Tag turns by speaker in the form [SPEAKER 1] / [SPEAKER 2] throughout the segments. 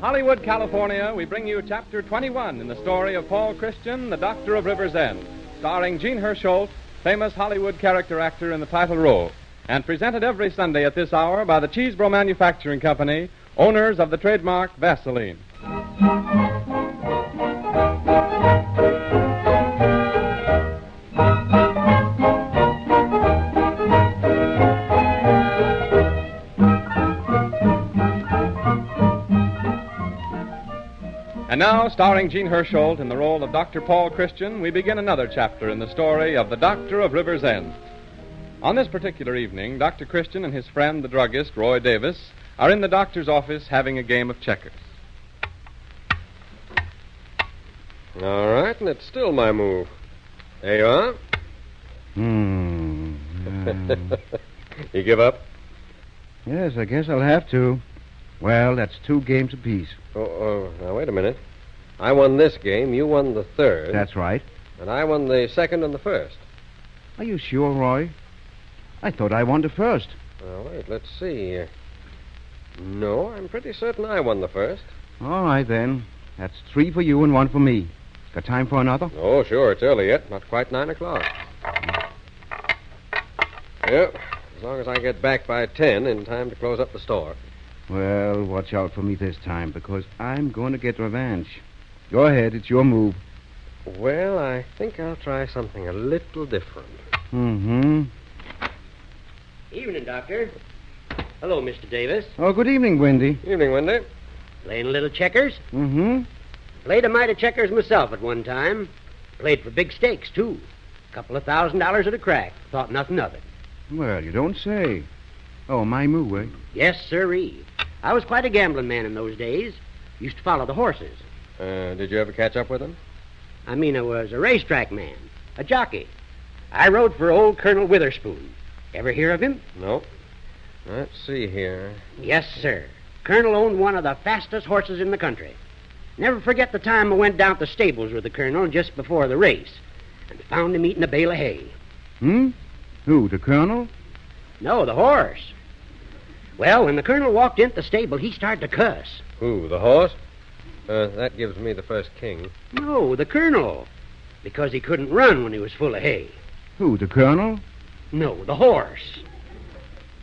[SPEAKER 1] Hollywood, California, we bring you Chapter 21 in the story of Paul Christian, the Doctor of River's End, starring Gene Herschel, famous Hollywood character actor in the title role, and presented every Sunday at this hour by the Cheesebro Manufacturing Company, owners of the trademark Vaseline. And now, starring Gene Herschel in the role of Dr. Paul Christian, we begin another chapter in the story of the Doctor of River's End. On this particular evening, Dr. Christian and his friend, the druggist, Roy Davis, are in the doctor's office having a game of checkers.
[SPEAKER 2] All right, and it's still my move. There you are. You give up?
[SPEAKER 3] Yes, I guess I'll have to. Well, that's 2 games apiece.
[SPEAKER 2] Now, wait a minute. I won this game, you won the third.
[SPEAKER 3] That's right.
[SPEAKER 2] And I won the second and the first.
[SPEAKER 3] Are you sure, Roy? I thought I won the first.
[SPEAKER 2] Wait, let's see. No, I'm pretty certain I won the first.
[SPEAKER 3] All right, then. That's 3 for you and 1 for me. Got time for another?
[SPEAKER 2] Oh, sure, it's early yet. Not quite 9 o'clock. Yep, as long as I get back by 10 in time to close up the store.
[SPEAKER 3] Well, watch out for me this time, because I'm going to get revenge. Go ahead, it's your move.
[SPEAKER 2] Well, I think I'll try something a little different.
[SPEAKER 3] Mm-hmm.
[SPEAKER 4] Evening, Doctor. Hello, Mr. Davis.
[SPEAKER 3] Oh, good evening, Wendy.
[SPEAKER 2] Evening, Wendy.
[SPEAKER 4] Playing a little checkers?
[SPEAKER 3] Mm-hmm.
[SPEAKER 4] Played a mite of checkers myself at one time. Played for big stakes, too. Couple of $1,000 at a crack. Thought nothing of it.
[SPEAKER 3] Well, you don't say. Oh, my move, eh?
[SPEAKER 4] Yes, sirree. I was quite a gambling man in those days. Used to follow the horses.
[SPEAKER 2] Did you ever catch up with them?
[SPEAKER 4] I was a racetrack man. A jockey. I rode for old Colonel Witherspoon. Ever hear of him?
[SPEAKER 2] No. Let's see here.
[SPEAKER 4] Yes, sir. Colonel owned one of the fastest horses in the country. Never forget the time I went down to the stables with the Colonel just before the race and found him eating a bale of hay.
[SPEAKER 3] Hmm? Who, the Colonel?
[SPEAKER 4] No, the horse. Well, when the Colonel walked into the stable, he started to cuss.
[SPEAKER 2] Who, the horse? That gives me the first king.
[SPEAKER 4] No, the Colonel. Because he couldn't run when he was full of hay.
[SPEAKER 3] Who, the Colonel?
[SPEAKER 4] No, the horse.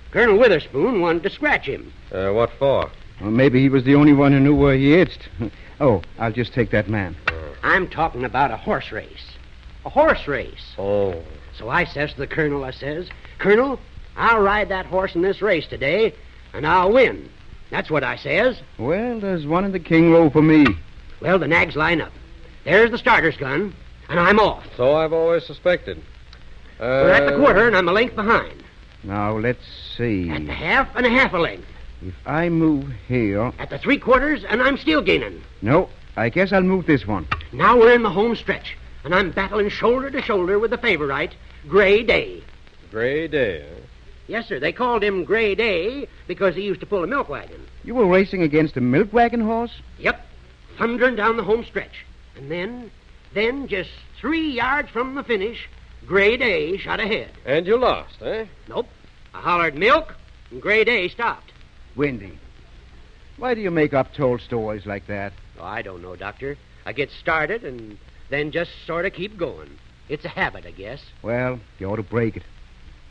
[SPEAKER 4] Colonel Witherspoon wanted to scratch him.
[SPEAKER 2] What for?
[SPEAKER 3] Well, maybe he was the only one who knew where he itched. Oh, I'll just take that man.
[SPEAKER 4] I'm talking about a horse race. A horse race.
[SPEAKER 2] Oh.
[SPEAKER 4] So I says to the Colonel, I says, Colonel, I'll ride that horse in this race today, and I'll win. That's what I says.
[SPEAKER 3] Well, there's one in the king row for me.
[SPEAKER 4] Well, the nags line up. There's the starter's gun, and I'm off.
[SPEAKER 2] So I've always suspected.
[SPEAKER 4] We're at the quarter, and I'm a length behind.
[SPEAKER 3] Now, let's see.
[SPEAKER 4] At the half and a half a length.
[SPEAKER 3] If I move here...
[SPEAKER 4] At the 3/4, and I'm still gaining.
[SPEAKER 3] No, I guess I'll move this one.
[SPEAKER 4] Now we're in the home stretch, and I'm battling shoulder to shoulder with the favorite, Gray Day.
[SPEAKER 2] Gray Day, eh?
[SPEAKER 4] Yes, sir. They called him Gray Day because he used to pull a milk wagon.
[SPEAKER 3] You were racing against a milk wagon horse?
[SPEAKER 4] Yep. Thundering down the home stretch. And then just 3 yards from the finish, Gray Day shot ahead.
[SPEAKER 2] And you lost, eh?
[SPEAKER 4] Nope. I hollered milk, and Gray Day stopped.
[SPEAKER 3] Wendy, why do you make up told stories like that?
[SPEAKER 4] Oh, I don't know, Doctor. I get started and then just sort of keep going. It's a habit, I guess.
[SPEAKER 3] Well, you ought to break it.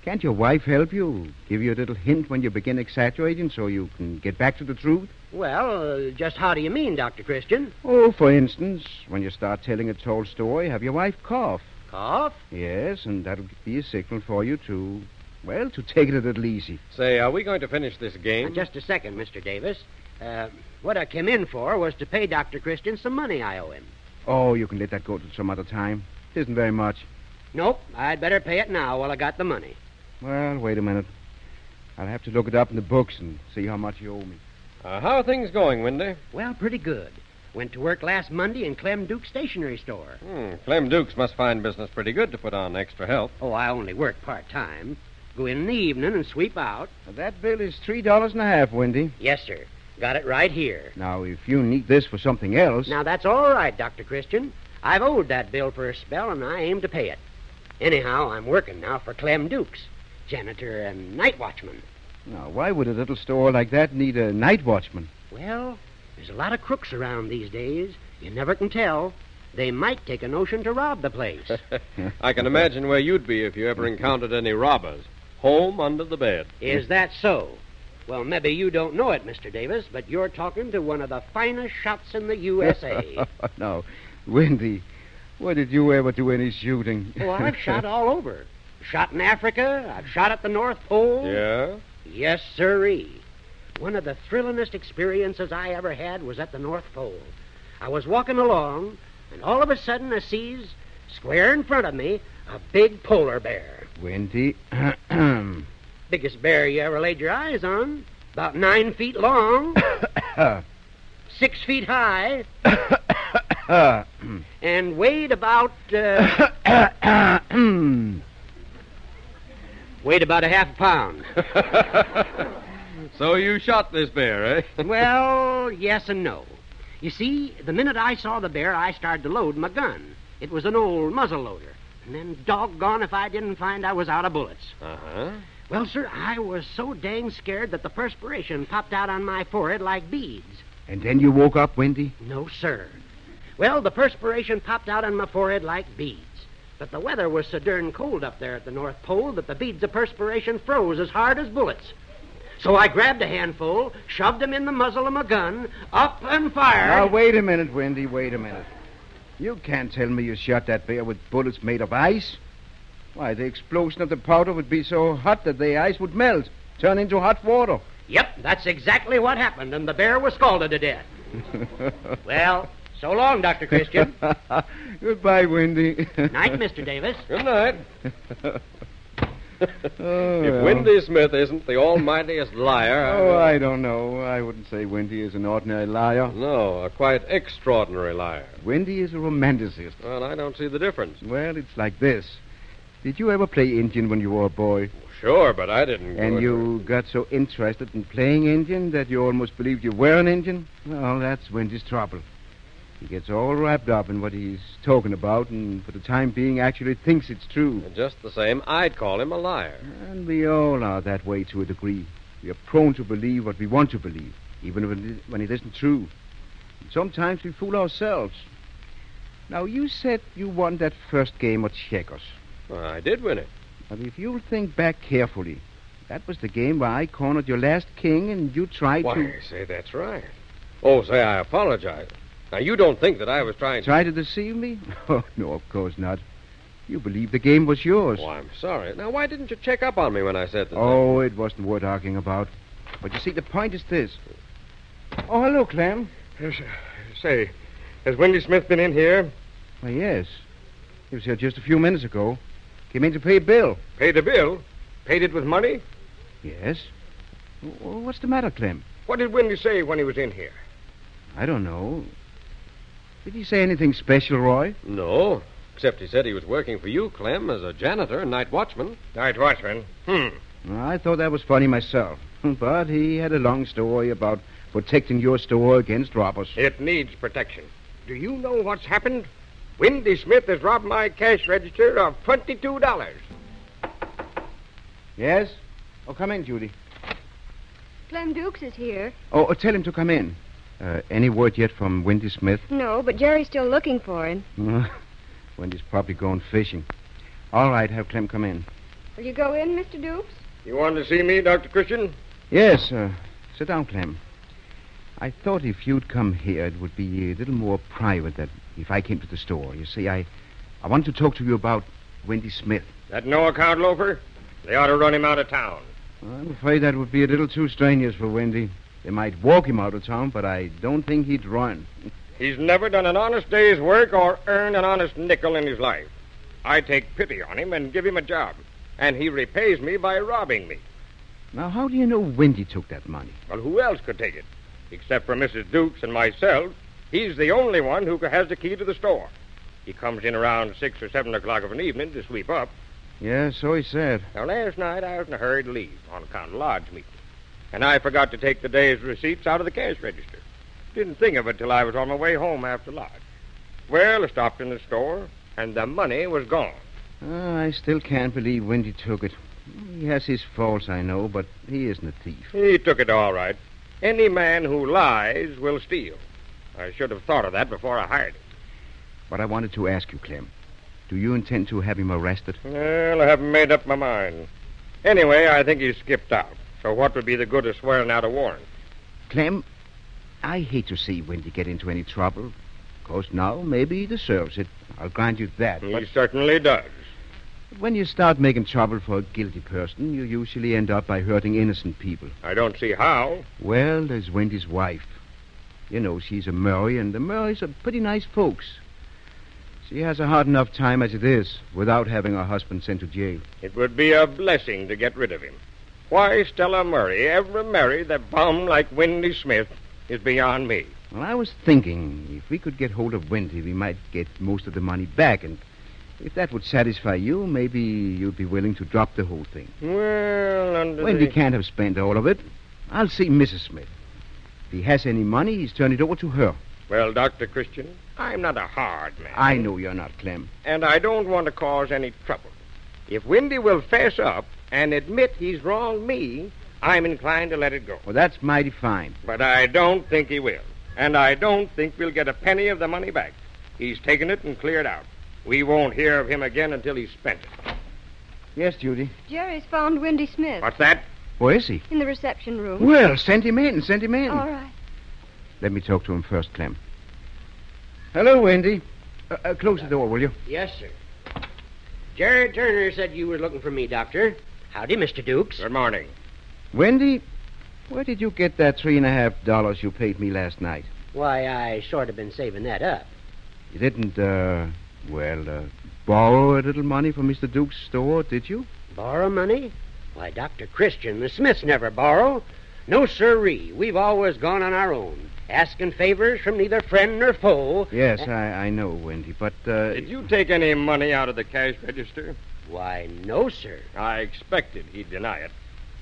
[SPEAKER 3] Can't your wife help you? Give you a little hint when you begin exaggerating so you can get back to the truth?
[SPEAKER 4] Well, just how do you mean, Dr. Christian?
[SPEAKER 3] Oh, for instance, when you start telling a told story, have your wife cough.
[SPEAKER 4] Cough?
[SPEAKER 3] Yes, and that'll be a signal for you to take it a little easy.
[SPEAKER 2] Say, are we going to finish this game?
[SPEAKER 4] Just a second, Mr. Davis. What I came in for was to pay Dr. Christian some money I owe him.
[SPEAKER 3] Oh, you can let that go to some other time. It isn't very much.
[SPEAKER 4] Nope, I'd better pay it now while I got the money.
[SPEAKER 3] Well, wait a minute. I'll have to look it up in the books and see how much you owe me.
[SPEAKER 2] How are things going, Wendy?
[SPEAKER 4] Well, pretty good. Went to work last Monday in Clem Duke's stationery store.
[SPEAKER 2] Clem Dukes must find business pretty good to put on extra help.
[SPEAKER 4] Oh, I only work part-time. Go in the evening and sweep out.
[SPEAKER 3] Now, that bill is $3.50, Wendy.
[SPEAKER 4] Yes, sir. Got it right here.
[SPEAKER 3] Now, if you need this for something else...
[SPEAKER 4] Now, that's all right, Dr. Christian. I've owed that bill for a spell, and I aim to pay it. Anyhow, I'm working now for Clem Dukes, janitor and night watchman.
[SPEAKER 3] Now, why would a little store like that need a night watchman?
[SPEAKER 4] Well, There's a lot of crooks around these days. You never can tell. They might take a notion to rob the place.
[SPEAKER 2] I can imagine where you'd be if you ever encountered any robbers. Home under the bed.
[SPEAKER 4] Is that so? Well, maybe you don't know it, Mr. Davis, but you're talking to one of the finest shots in the USA.
[SPEAKER 3] No. Wendy, where did you ever do any shooting?
[SPEAKER 4] Oh, I've shot all over. Shot in Africa. I've shot at the North Pole.
[SPEAKER 2] Yeah?
[SPEAKER 4] Yes, sirree. One of the thrillingest experiences I ever had was at the North Pole. I was walking along, and all of a sudden I sees, square in front of me, a big polar bear.
[SPEAKER 3] Wendy,
[SPEAKER 4] Biggest bear you ever laid your eyes on. About 9 feet long, 6 feet high, and weighed about... weighed about a half a pound.
[SPEAKER 2] So you shot this bear, eh?
[SPEAKER 4] Well, yes and no. You see, the minute I saw the bear, I started to load my gun. It was an old muzzle loader. And then doggone if I didn't find I was out of bullets.
[SPEAKER 2] Uh-huh.
[SPEAKER 4] Well, sir, I was so dang scared that the perspiration popped out on my forehead like beads.
[SPEAKER 3] And then you woke up, Wendy?
[SPEAKER 4] No, sir. Well, the perspiration popped out on my forehead like beads. But the weather was so darn cold up there at the North Pole that the beads of perspiration froze as hard as bullets. So I grabbed a handful, shoved them in the muzzle of my gun, up and fired.
[SPEAKER 3] Now, wait a minute, Wendy, wait a minute. You can't tell me you shot that bear with bullets made of ice. Why, the explosion of the powder would be so hot that the ice would melt, turn into hot water.
[SPEAKER 4] Yep, that's exactly what happened, and the bear was scalded to death. Well, so long, Dr. Christian.
[SPEAKER 3] Goodbye, Wendy.
[SPEAKER 4] Night, Mr. Davis.
[SPEAKER 2] Good night.
[SPEAKER 3] Oh,
[SPEAKER 2] If
[SPEAKER 3] well.
[SPEAKER 2] Wendy Smith isn't the almightiest liar...
[SPEAKER 3] Oh, I don't know. I wouldn't say Wendy is an ordinary liar.
[SPEAKER 2] No, a quite extraordinary liar.
[SPEAKER 3] Wendy is a romanticist.
[SPEAKER 2] Well, I don't see the difference.
[SPEAKER 3] Well, it's like this. Did you ever play Indian when you were a boy?
[SPEAKER 2] Sure, but I didn't...
[SPEAKER 3] And you got so interested in playing Indian that you almost believed you were an Indian? Well, that's Wendy's trouble. He gets all wrapped up in what he's talking about and for the time being actually thinks it's true.
[SPEAKER 2] Just the same, I'd call him a liar.
[SPEAKER 3] And we all are that way to a degree. We are prone to believe what we want to believe, even when it isn't true. And sometimes we fool ourselves. Now, you said you won that first game of checkers.
[SPEAKER 2] Well, I did win it.
[SPEAKER 3] But if you'll think back carefully, that was the game where I cornered your last king and you tried
[SPEAKER 2] Why,
[SPEAKER 3] to...
[SPEAKER 2] say, that's right. Oh, say, I apologize. Now, you don't think that I was trying to...
[SPEAKER 3] Try to deceive me? Oh, no, of course not. You believed the game was yours.
[SPEAKER 2] Oh, I'm sorry. Now, why didn't you check up on me when I said that?
[SPEAKER 3] Oh, it wasn't worth arguing about. But you see, the point is this. Oh, hello, Clem.
[SPEAKER 5] Yes, say, has Wendy Smith been in here?
[SPEAKER 3] Why, yes. He was here just a few minutes ago. Came in to pay a bill.
[SPEAKER 5] Paid the bill? Paid it with money?
[SPEAKER 3] Yes. What's the matter, Clem?
[SPEAKER 5] What did Wendy say when he was in here?
[SPEAKER 3] I don't know. Did he say anything special, Roy?
[SPEAKER 2] No, except he said he was working for you, Clem, as a janitor and night watchman.
[SPEAKER 5] Night watchman?
[SPEAKER 3] I thought that was funny myself. But he had a long story about protecting your store against robbers.
[SPEAKER 5] It needs protection. Do you know what's happened? Wendy Smith has robbed my cash register of $22.
[SPEAKER 3] Yes? Oh, come in, Judy.
[SPEAKER 6] Clem Dukes is here.
[SPEAKER 3] Oh, tell him to come in. Any word yet from Wendy Smith?
[SPEAKER 6] No, but Jerry's still looking for him.
[SPEAKER 3] Wendy's probably going fishing. All right, have Clem come in.
[SPEAKER 6] Will you go in, Mr. Dukes?
[SPEAKER 5] You wanted to see me, Dr. Christian?
[SPEAKER 3] Yes, sit down, Clem. I thought if you'd come here, it would be a little more private than if I came to the store. You see, I want to talk to you about Wendy Smith.
[SPEAKER 5] That no-account loafer? They ought to run him out of town.
[SPEAKER 3] I'm afraid that would be a little too strenuous for Wendy. They might walk him out of town, but I don't think he'd run.
[SPEAKER 5] He's never done an honest day's work or earned an honest nickel in his life. I take pity on him and give him a job, and he repays me by robbing me.
[SPEAKER 3] Now, how do you know Wendy took that money?
[SPEAKER 5] Well, who else could take it? Except for Mrs. Dukes and myself, he's the only one who has the key to the store. He comes in around 6 or 7 o'clock of an evening to sweep up.
[SPEAKER 3] Yeah, so he said.
[SPEAKER 5] Now, last night I was in a hurry to leave on account of lodge meeting. And I forgot to take the day's receipts out of the cash register. Didn't think of it till I was on my way home after lodge. Well, I stopped in the store, and the money was gone.
[SPEAKER 3] I still can't believe Wendy took it. He has his faults, I know, but he isn't a thief.
[SPEAKER 5] He took it all right. Any man who lies will steal. I should have thought of that before I hired him.
[SPEAKER 3] But I wanted to ask you, Clem. Do you intend to have him arrested?
[SPEAKER 5] Well, I haven't made up my mind. Anyway, I think he's skipped out. So what would be the good of swearing out a warrant?
[SPEAKER 3] Clem, I hate to see Wendy get into any trouble. Of course, now maybe he deserves it. I'll grant you that.
[SPEAKER 5] He certainly does.
[SPEAKER 3] But when you start making trouble for a guilty person, you usually end up by hurting innocent people.
[SPEAKER 5] I don't see how.
[SPEAKER 3] Well, there's Wendy's wife. You know, she's a Murray, and the Murrays are pretty nice folks. She has a hard enough time as it is without having her husband sent to jail.
[SPEAKER 5] It would be a blessing to get rid of him. Why Stella Murray ever married that bum like Wendy Smith is beyond me.
[SPEAKER 3] Well, I was thinking if we could get hold of Wendy, we might get most of the money back, and if that would satisfy you, maybe you'd be willing to drop the whole thing.
[SPEAKER 5] Well,
[SPEAKER 3] Wendy can't have spent all of it. I'll see Mrs. Smith. If he has any money, he's turned it over to her.
[SPEAKER 5] Well, Dr. Christian, I'm not a hard man.
[SPEAKER 3] I know you're not, Clem.
[SPEAKER 5] And I don't want to cause any trouble. If Wendy will fess up and admit he's wronged me, I'm inclined to let it go.
[SPEAKER 3] Well, that's mighty fine.
[SPEAKER 5] But I don't think he will. And I don't think we'll get a penny of the money back. He's taken it and cleared out. We won't hear of him again until he's spent it.
[SPEAKER 3] Yes, Judy?
[SPEAKER 6] Jerry's found Wendy Smith.
[SPEAKER 5] What's that?
[SPEAKER 3] Where is he?
[SPEAKER 6] In the reception room.
[SPEAKER 3] Well, send him in.
[SPEAKER 6] All right.
[SPEAKER 3] Let me talk to him first, Clem. Hello, Wendy. Close the door, will you?
[SPEAKER 4] Yes, sir. Jerry Turner said you were looking for me, Doctor. Howdy, Mr. Dukes.
[SPEAKER 5] Good morning.
[SPEAKER 3] Wendy, where did you get that $3.50 you paid me last night?
[SPEAKER 4] Why, I sort of been saving that up.
[SPEAKER 3] You didn't, borrow a little money from Mr. Duke's store, did you?
[SPEAKER 4] Borrow money? Why, Dr. Christian, the Smiths never borrow. No, sirree. We've always gone on our own, asking favors from neither friend nor foe.
[SPEAKER 3] Yes, I know, Wendy, but,
[SPEAKER 5] Did you take any money out of the cash register?
[SPEAKER 4] Why, no, sir.
[SPEAKER 5] I expected he'd deny it.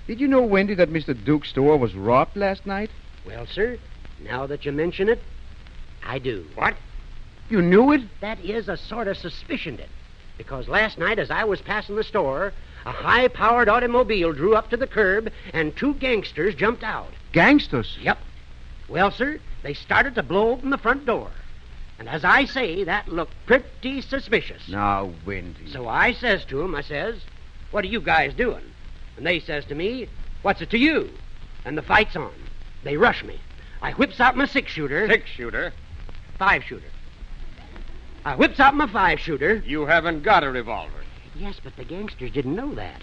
[SPEAKER 3] Did you know, Wendy, that Mr. Duke's store was robbed last night?
[SPEAKER 4] Well, sir, now that you mention it, I do.
[SPEAKER 5] What?
[SPEAKER 3] You knew it?
[SPEAKER 4] That is a sort of suspicioned it. Because last night, as I was passing the store, a high-powered automobile drew up to the curb, and two gangsters jumped out.
[SPEAKER 3] Gangsters?
[SPEAKER 4] Yep. Well, sir, they started to blow open the front door. And as I say, that looked pretty suspicious.
[SPEAKER 3] Now, Wendy.
[SPEAKER 4] So I says to 'em, I says, "What are you guys doing?" And they says to me, "What's it to you?" And the fight's on. They rush me. I whips out my 6-shooter.
[SPEAKER 5] 6-shooter?
[SPEAKER 4] 5-shooter. I whips out my 5-shooter.
[SPEAKER 5] You haven't got a revolver.
[SPEAKER 4] Yes, but the gangsters didn't know that.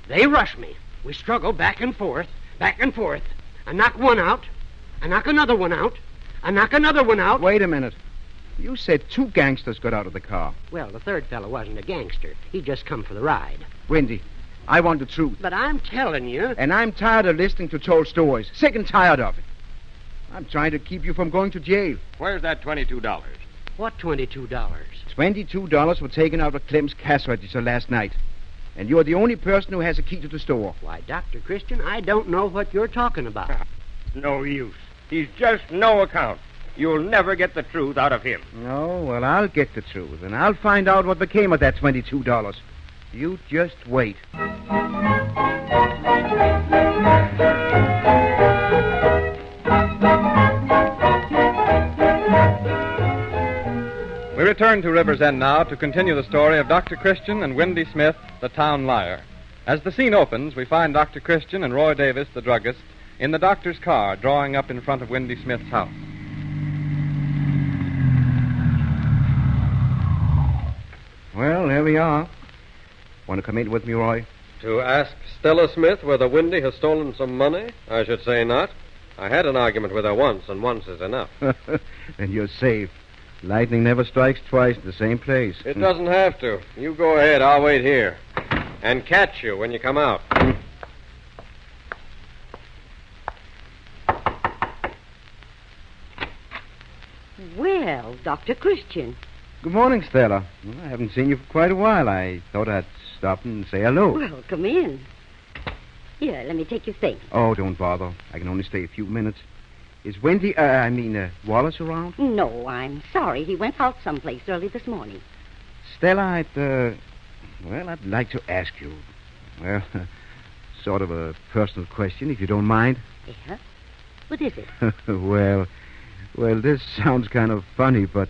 [SPEAKER 4] They rush me. We struggle back and forth, back and forth. I knock one out. I knock another one out. I knock another one out.
[SPEAKER 3] Wait a minute. You said two gangsters got out of the car.
[SPEAKER 4] Well, the third fellow wasn't a gangster. He just come for the ride.
[SPEAKER 3] Wendy, I want the truth.
[SPEAKER 4] But I'm telling you.
[SPEAKER 3] And I'm tired of listening to told stories. Sick and tired of it. I'm trying to keep you from going to jail.
[SPEAKER 5] Where's that $22?
[SPEAKER 4] What $22?
[SPEAKER 3] $22 were taken out of Clem's cash register last night. And you're the only person who has a key to the store.
[SPEAKER 4] Why, Dr. Christian, I don't know what you're talking about.
[SPEAKER 5] No use. He's just no account. You'll never get the truth out of him.
[SPEAKER 3] No, well, I'll get the truth, and I'll find out what became of that $22. You just wait.
[SPEAKER 1] We return to River's End now to continue the story of Dr. Christian and Wendy Smith, the town liar. As the scene opens, we find Dr. Christian and Roy Davis, the druggist, in the doctor's car drawing up in front of Wendy Smith's house.
[SPEAKER 3] Well, there we are. Want to come in with me, Roy?
[SPEAKER 2] To ask Stella Smith whether Wendy has stolen some money? I should say not. I had an argument with her once, and once is enough.
[SPEAKER 3] Then you're safe. Lightning never strikes twice in the same place.
[SPEAKER 2] It doesn't have to. You go ahead. I'll wait here. And catch you when you come out.
[SPEAKER 7] Well, Dr. Christian.
[SPEAKER 3] Good morning, Stella. Well, I haven't seen you for quite a while. I thought I'd stop and say hello.
[SPEAKER 7] Well, come in. Here, let me take your things.
[SPEAKER 3] Oh, don't bother. I can only stay a few minutes. Is Wendy, Wallace around?
[SPEAKER 7] No, I'm sorry. He went out someplace early this morning.
[SPEAKER 3] Stella, I'd like to ask you, well, sort of a personal question, if you don't mind.
[SPEAKER 7] Yeah? What is it?
[SPEAKER 3] Well, this sounds kind of funny, but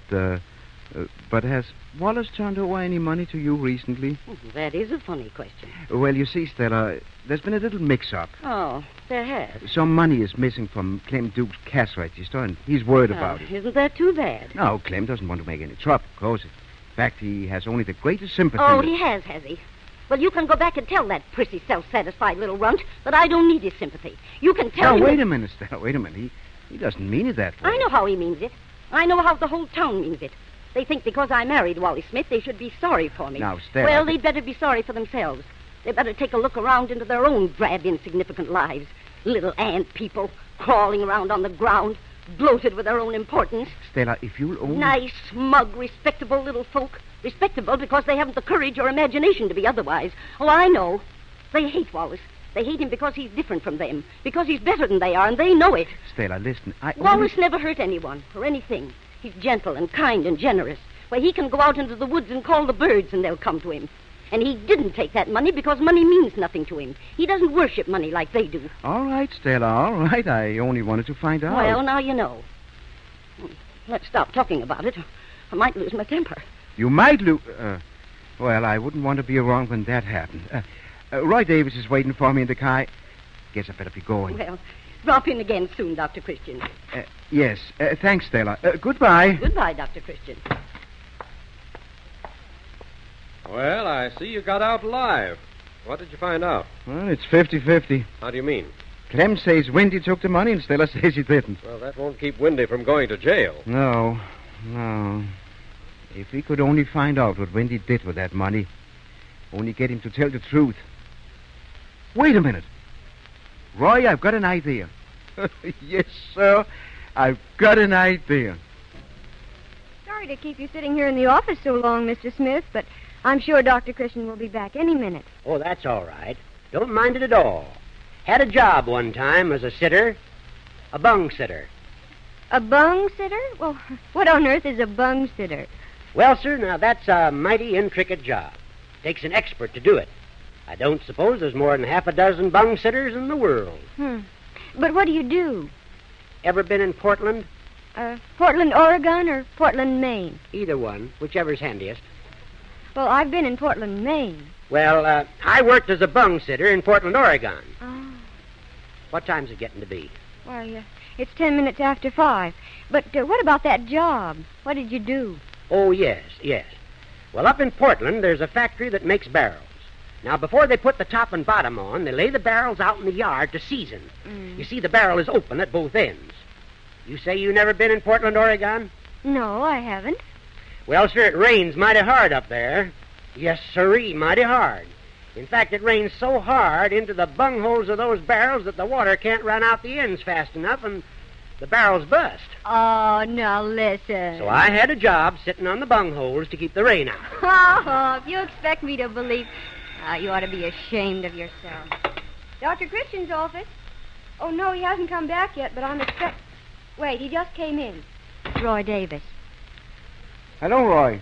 [SPEAKER 3] has Wallace turned over any money to you recently?
[SPEAKER 7] That is a funny question.
[SPEAKER 3] Well, you see, Stella, there's been a little mix-up.
[SPEAKER 7] Oh, there has.
[SPEAKER 3] Some money is missing from Clem Duke's cash register, and he's worried about it.
[SPEAKER 7] Isn't that too bad?
[SPEAKER 3] No, Clem doesn't want to make any trouble, of course. In fact, he has only the greatest sympathy.
[SPEAKER 7] Oh, he has he? Well, you can go back and tell that prissy, self-satisfied little runt that I don't need his sympathy. You can tell him...
[SPEAKER 3] Now, wait a minute, Stella, wait a minute. He doesn't mean it that way.
[SPEAKER 7] I know how he means it. I know how the whole town means it. They think because I married Wally Smith, they should be sorry for me.
[SPEAKER 3] Now, Stella...
[SPEAKER 7] Well, they'd better be sorry for themselves. They better take a look around into their own drab, insignificant lives. Little ant people, crawling around on the ground, bloated with their own importance.
[SPEAKER 3] Stella, if you'll only...
[SPEAKER 7] Nice, smug, respectable little folk. Respectable because they haven't the courage or imagination to be otherwise. Oh, I know. They hate Wallace. They hate him because he's different from them. Because he's better than they are, and they know it.
[SPEAKER 3] Stella, listen,
[SPEAKER 7] Wallace never hurt anyone or anything. He's gentle and kind and generous. Why, he can go out into the woods and call the birds and they'll come to him. And he didn't take that money because money means nothing to him. He doesn't worship money like they do.
[SPEAKER 3] All right, Stella, all right. I only wanted to find out.
[SPEAKER 7] Well, now you know. Let's stop talking about it. I might lose my temper.
[SPEAKER 3] You might lose... well, I wouldn't want to be around when that happened. Roy Davis is waiting for me in the car. Guess I better be going.
[SPEAKER 7] Well, drop in again soon, Dr. Christian.
[SPEAKER 3] Yes. Thanks, Stella. Goodbye.
[SPEAKER 7] Goodbye, Dr. Christian.
[SPEAKER 2] Well, I see you got out alive. What did you find out?
[SPEAKER 3] Well, it's 50-50.
[SPEAKER 2] How do you mean?
[SPEAKER 3] Clem says Wendy took the money and Stella says he didn't.
[SPEAKER 2] Well, that won't keep Wendy from going to jail.
[SPEAKER 3] No. If we could only find out what Wendy did with that money. Only get him to tell the truth. Wait a minute. Roy, I've got an idea. Yes, sir. I've got an idea.
[SPEAKER 6] Sorry to keep you sitting here in the office so long, Mr. Smith, but I'm sure Dr. Christian will be back any minute.
[SPEAKER 4] Oh, that's all right. Don't mind it at all. Had a job one time as a sitter. A bung sitter.
[SPEAKER 6] A bung sitter? Well, what on earth is a bung sitter?
[SPEAKER 4] Well, sir, now that's a mighty intricate job. Takes an expert to do it. I don't suppose there's more than half a dozen bung sitters in the world.
[SPEAKER 6] But what do you do?
[SPEAKER 4] Ever been in Portland?
[SPEAKER 6] Portland, Oregon, or Portland, Maine?
[SPEAKER 4] Either one, whichever's handiest.
[SPEAKER 6] Well, I've been in Portland, Maine.
[SPEAKER 4] Well, I worked as a bung sitter in Portland, Oregon.
[SPEAKER 6] Oh.
[SPEAKER 4] What time's it getting to be?
[SPEAKER 6] Why, it's 10 minutes after 5. But what about that job? What did you do?
[SPEAKER 4] Oh, yes. Well, up in Portland, there's a factory that makes barrels. Now, before they put the top and bottom on, they lay the barrels out in the yard to season. You see, the barrel is open at both ends. You say you never been in Portland, Oregon?
[SPEAKER 6] No, I haven't.
[SPEAKER 4] Well, sir, it rains mighty hard up there. Yes, sirree, mighty hard. In fact, it rains so hard into the bungholes of those barrels that the water can't run out the ends fast enough, and the barrels bust.
[SPEAKER 6] Oh, now listen.
[SPEAKER 4] So I had a job sitting on the bungholes to keep the rain out.
[SPEAKER 6] Oh, if you expect me to believe... you ought to be ashamed of yourself. Dr. Christian's office? Oh, no, he hasn't come back yet, but I'm expect... Wait, he just came in. It's Roy Davis.
[SPEAKER 3] Hello, Roy.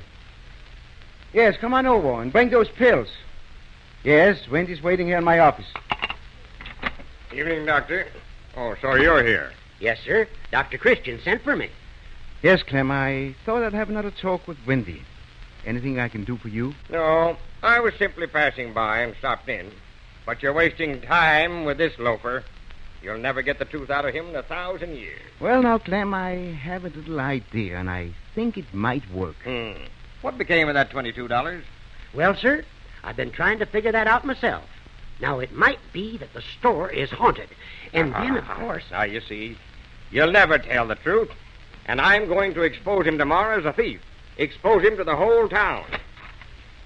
[SPEAKER 3] Yes, come on over and bring those pills. Yes, Wendy's waiting here in my office.
[SPEAKER 5] Evening, Doctor. Oh, so you're here.
[SPEAKER 4] Yes, sir. Dr. Christian sent for me.
[SPEAKER 3] Yes, Clem, I thought I'd have another talk with Wendy. Anything I can do for you?
[SPEAKER 5] No, I was simply passing by and stopped in. But you're wasting time with this loafer. You'll never get the truth out of him in 1,000 years.
[SPEAKER 3] Well, now, Clem, I have a little idea, and I think it might work.
[SPEAKER 5] What became of that $22?
[SPEAKER 4] Well, sir, I've been trying to figure that out myself. Now, it might be that the store is haunted. And then, of course...
[SPEAKER 5] Now, you see, you'll never tell the truth. And I'm going to expose him tomorrow as a thief. Expose him to the whole town.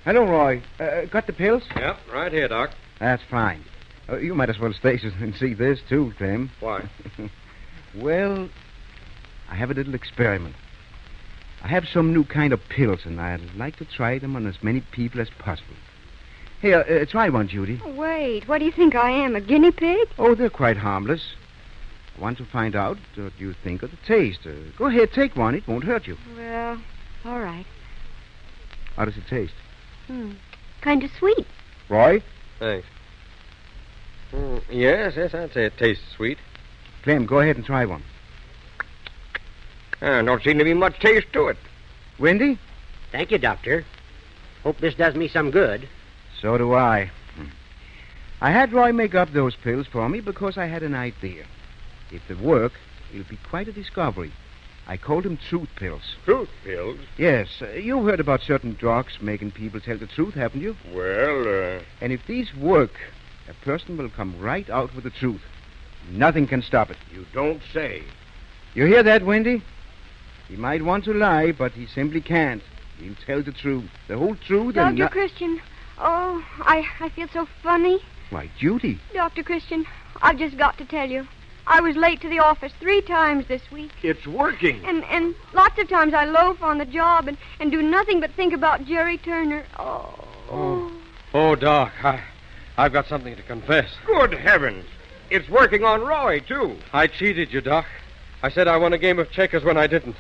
[SPEAKER 3] Hello, Roy. Got the pills?
[SPEAKER 2] Yep, right here, Doc.
[SPEAKER 3] That's fine. You might as well stay and see this, too, Clem.
[SPEAKER 2] Why?
[SPEAKER 3] Well, I have a little experiment. I have some new kind of pills, and I'd like to try them on as many people as possible. Here, try one, Judy.
[SPEAKER 6] Oh, wait, what do you think I am, a guinea pig?
[SPEAKER 3] Oh, they're quite harmless. I want to find out what you think of the taste. Go ahead, take one. It won't hurt you.
[SPEAKER 6] Well, all right.
[SPEAKER 3] How does it taste?
[SPEAKER 6] Kind of sweet.
[SPEAKER 3] Roy?
[SPEAKER 2] Thanks. Yes, I'd say it tastes sweet.
[SPEAKER 3] Clem, go ahead and try one.
[SPEAKER 5] Don't seem to be much taste to it.
[SPEAKER 3] Wendy?
[SPEAKER 4] Thank you, Doctor. Hope this does me some good.
[SPEAKER 3] So do I. I had Roy make up those pills for me because I had an idea. If they work, it'll be quite a discovery. I called them truth pills.
[SPEAKER 5] Truth pills?
[SPEAKER 3] Yes, you've heard about certain drugs making people tell the truth, haven't you?
[SPEAKER 5] Well,
[SPEAKER 3] And if these work, a person will come right out with the truth. Nothing can stop it.
[SPEAKER 5] you don't say.
[SPEAKER 3] You hear that, Wendy? He might want to lie, but he simply can't. He'll tell the truth. The whole truth and...
[SPEAKER 6] Dr. Christian, oh, I feel so funny.
[SPEAKER 3] Why, Judy.
[SPEAKER 6] Dr. Christian, I've just got to tell you. I was late to the office 3 times this week.
[SPEAKER 5] It's working.
[SPEAKER 6] And lots of times I loaf on the job and do nothing but think about Jerry Turner.
[SPEAKER 2] Oh, Doc, I've got something to confess.
[SPEAKER 5] Good heavens. It's working on Roy, too.
[SPEAKER 2] I cheated you, Doc. I said I won a game of checkers when I didn't.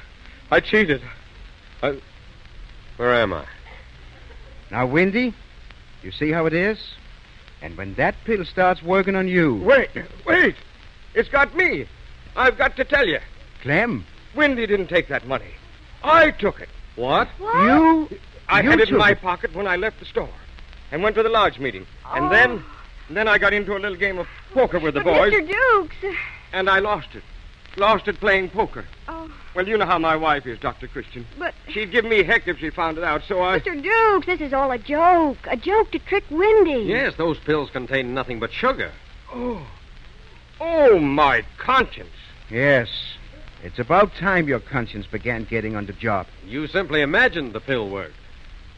[SPEAKER 2] I cheated. Where am I?
[SPEAKER 3] Now, Wendy, you see how it is? And when that pill starts working on you...
[SPEAKER 5] Wait. It's got me. I've got to tell you.
[SPEAKER 3] Clem,
[SPEAKER 5] Wendy didn't take that money. I took it.
[SPEAKER 2] What?
[SPEAKER 3] you...
[SPEAKER 5] I
[SPEAKER 3] you
[SPEAKER 5] had it in
[SPEAKER 3] took
[SPEAKER 5] my
[SPEAKER 3] it.
[SPEAKER 5] pocket when I left the store and went to the lodge meeting. And then I got into a little game of poker with the
[SPEAKER 6] But
[SPEAKER 5] boys,
[SPEAKER 6] Mr. Dukes.
[SPEAKER 5] and I lost it. Lost it playing poker.
[SPEAKER 6] Oh,
[SPEAKER 5] Well, you know how my wife is, Dr. Christian.
[SPEAKER 6] but...
[SPEAKER 5] She'd give me heck if she found it out, so I...
[SPEAKER 6] Mr. Dukes, this is all a joke. A joke to trick Wendy.
[SPEAKER 2] Yes, those pills contain nothing but sugar.
[SPEAKER 5] Oh, my conscience.
[SPEAKER 3] Yes. It's about time your conscience began getting on the job.
[SPEAKER 2] You simply imagined the pill worked.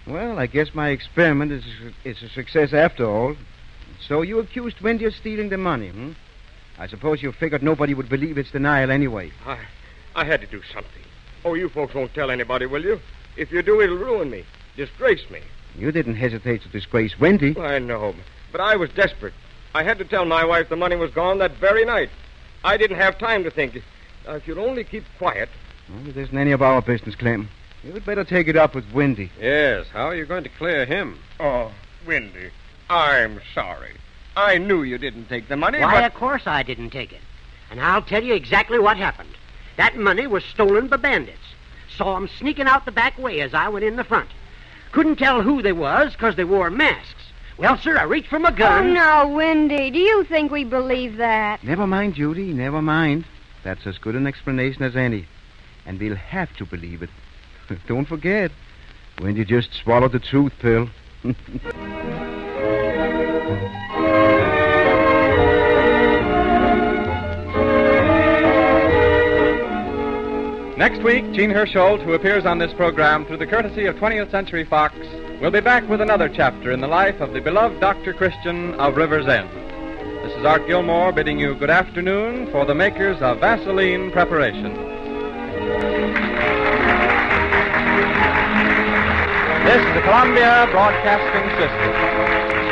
[SPEAKER 3] Well, I guess my experiment is a success after all. So you accused Wendy of stealing the money, hmm? I suppose you figured nobody would believe its denial anyway.
[SPEAKER 5] I had to do something. Oh, you folks won't tell anybody, will you? If you do, it'll ruin me. Disgrace me.
[SPEAKER 3] You didn't hesitate to disgrace Wendy.
[SPEAKER 5] I know, but I was desperate. I had to tell my wife the money was gone that very night. I didn't have time to think. If you'll only keep quiet...
[SPEAKER 3] Well, it isn't any of our business, Clem. You'd better take it up with Wendy.
[SPEAKER 2] Yes, how are you going to clear him?
[SPEAKER 5] Oh, Wendy, I'm sorry. I knew you didn't take the money,
[SPEAKER 4] Why,
[SPEAKER 5] but...
[SPEAKER 4] of course I didn't take it. And I'll tell you exactly what happened. That money was stolen by bandits. Saw 'em sneaking out the back way as I went in the front. Couldn't tell who they was because they wore masks. Well, sir, I reached for my
[SPEAKER 6] Oh,
[SPEAKER 4] gun.
[SPEAKER 6] now, Wendy, do you think we believe that?
[SPEAKER 3] Never mind, Judy, never mind. That's as good an explanation as any. And we'll have to believe it. Don't forget, Wendy just swallowed the truth pill.
[SPEAKER 1] Next week, Gene Hersholt, who appears on this program through the courtesy of 20th Century Fox, will be back with another chapter in the life of the beloved Dr. Christian of River's End. This is Art Gilmore bidding you good afternoon for the makers of Vaseline Preparation. This is the Columbia Broadcasting System.